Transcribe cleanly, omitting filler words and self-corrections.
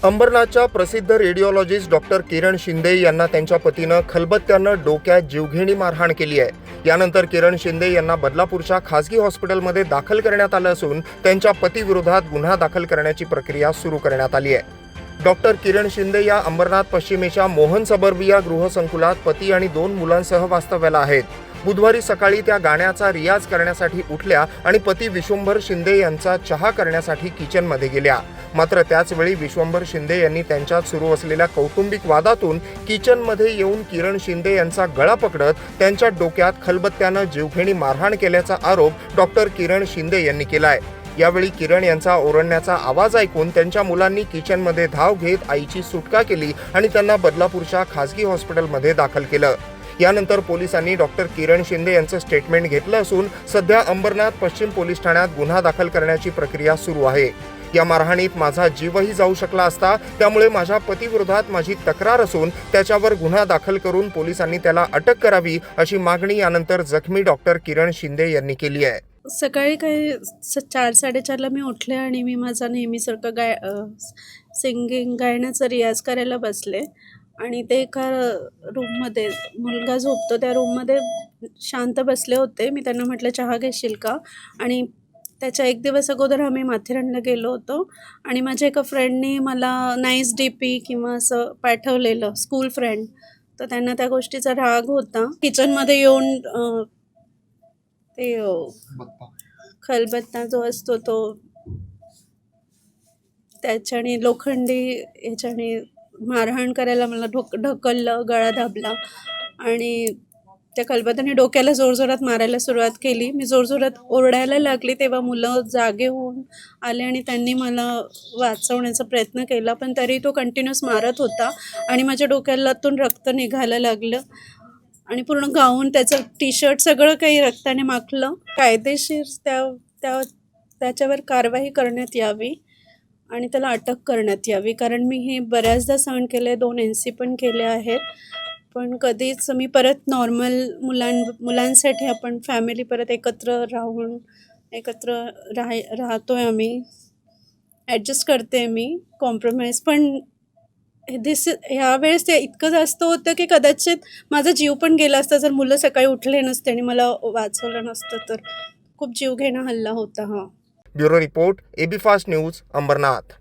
अंबरनाथच्या प्रसिद्ध radiologist doctor किरण शिंदे यांना त्यांच्या पतीनं खलबत्त्यानं डोक्यात जीवघेणी मारहाण केली आहे। यानंतर किरण शिंदे यांना बदलापूरच्या खासगी हॉस्पिटलमध्ये दाखल करण्यात आलं असून त्यांच्या पतीविरोधात गुन्हा दाखल करण्याची प्रक्रिया सुरू करण्यात आली आहे। डॉक्टर किरण शिंदे या अंबरनाथ पश्चिमेच्या मोहन सबर्बिया गृहसंकुलात पती आणि 2 मुलांसह वास्तव्याला आहेत। बुधवारी सकाळी त्या गाण्याचा रियाज करण्यासाठी उठल्या आणि पती विश्वंभर शिंदे यांचा चहा करण्यासाठी किचनमध्ये गेल्या। मात्र त्याच वेळी विश्वंभर शिंदे यांनी त्यांच्यात सुरू असलेल्या कौटुंबिक वादातून किचनमध्ये येऊन किरण शिंदे यांचा गळा पकडत त्यांच्या डोक्यात खलबत्त्यानं जीवघेणी मारहाण केल्याचा आरोप डॉक्टर किरण शिंदे यांनी केलाय। यावेळी किरण यांचा ओरडण्याचा आवाज ऐकून त्यांच्या मुलांनी किचनमध्ये धाव घेत आईची सुटका केली आणि त्यांना बदलापूरच्या खासगी हॉस्पिटलमध्ये दाखल केलं। यानंतर पोलिसांनी डॉक्टर किरण शिंदे यांचं स्टेटमेंट घेतलं असून सध्या अंबरनाथ पश्चिम पोलीस ठाण्यात गुन्हा दाखल करण्याची प्रक्रिया सुरू आहे। या मारहाणीत माझा जीवही जाऊ शकला असता, त्यामुळे माझ्या पतीविरोधात माझी तक्रार असून त्याच्यावर गुन्हा दाखल करून पोलिसांनी त्याला अटक करावी अशी मागणी यानंतर जखमी डॉक्टर किरण शिंदे यांनी केली आहे। सकाळी काही 4-4:30ला मी उठले आणि मी माझा नेहमीसारखं सिंगिंग गायनाचा रियाज करायला बसले आणि ते एका रूममध्ये मुलगा झोपतो त्या रूममध्ये शांत बसले होते। मी त्यांना म्हटलं चहा घेशील का, आणि त्याच्या 1 दिवस अगोदर आम्ही माथेरानला गेलो होतो आणि माझ्या एका फ्रेंडनी मला नाईस DP किंवा असं पाठवलेलं, स्कूल फ्रेंड, तर त्यांना त्या गोष्टीचा राग होता। किचनमध्ये येऊन ते खलबत्ता जो असतो तो त्याच्याने लोखंडी ह्याच्याने मारहाण करायला मला ढकललं, गळा दाबला आणि त्या खलबत्त्याने डोक्याला जोरजोरात मारायला सुरुवात केली। मी जोरजोरात ओरडायला लागली तेव्हा मुलं जागे होऊन आले आणि त्यांनी मला वाचवण्याचा प्रयत्न केला, पण तरी तो कंटिन्यूस मारत होता आणि माझ्या डोक्यातून रक्त निघायला लागलं आणि पूर्ण गाऊन, त्याचं टी-शर्ट सगळं काही रक्ताने माखलं। कायदेशीर त्याच्यावर कारवाई करण्यात यावी आणि त्याला अटक करण्यात यावी, कारण मी हे बऱ्याचदा सहन केले, 2 NC पण केले आहेत, पण कधीच मी परत नॉर्मल मुलांसाठी आपण फॅमिली परत एकत्र राहतोय आम्ही, ॲडजस्ट करते मी, कॉम्प्रोमाइज, पण ह्यावेळेस ते इतकं जास्त होतं की कदाचित माझा जीव पण गेला असता जर मुलं सकाळी उठले नसते आणि मला वाचवलं नसतं तर। खूप जीवघेणा हल्ला होता हा। Bureau report, AB fast news, Ambernath.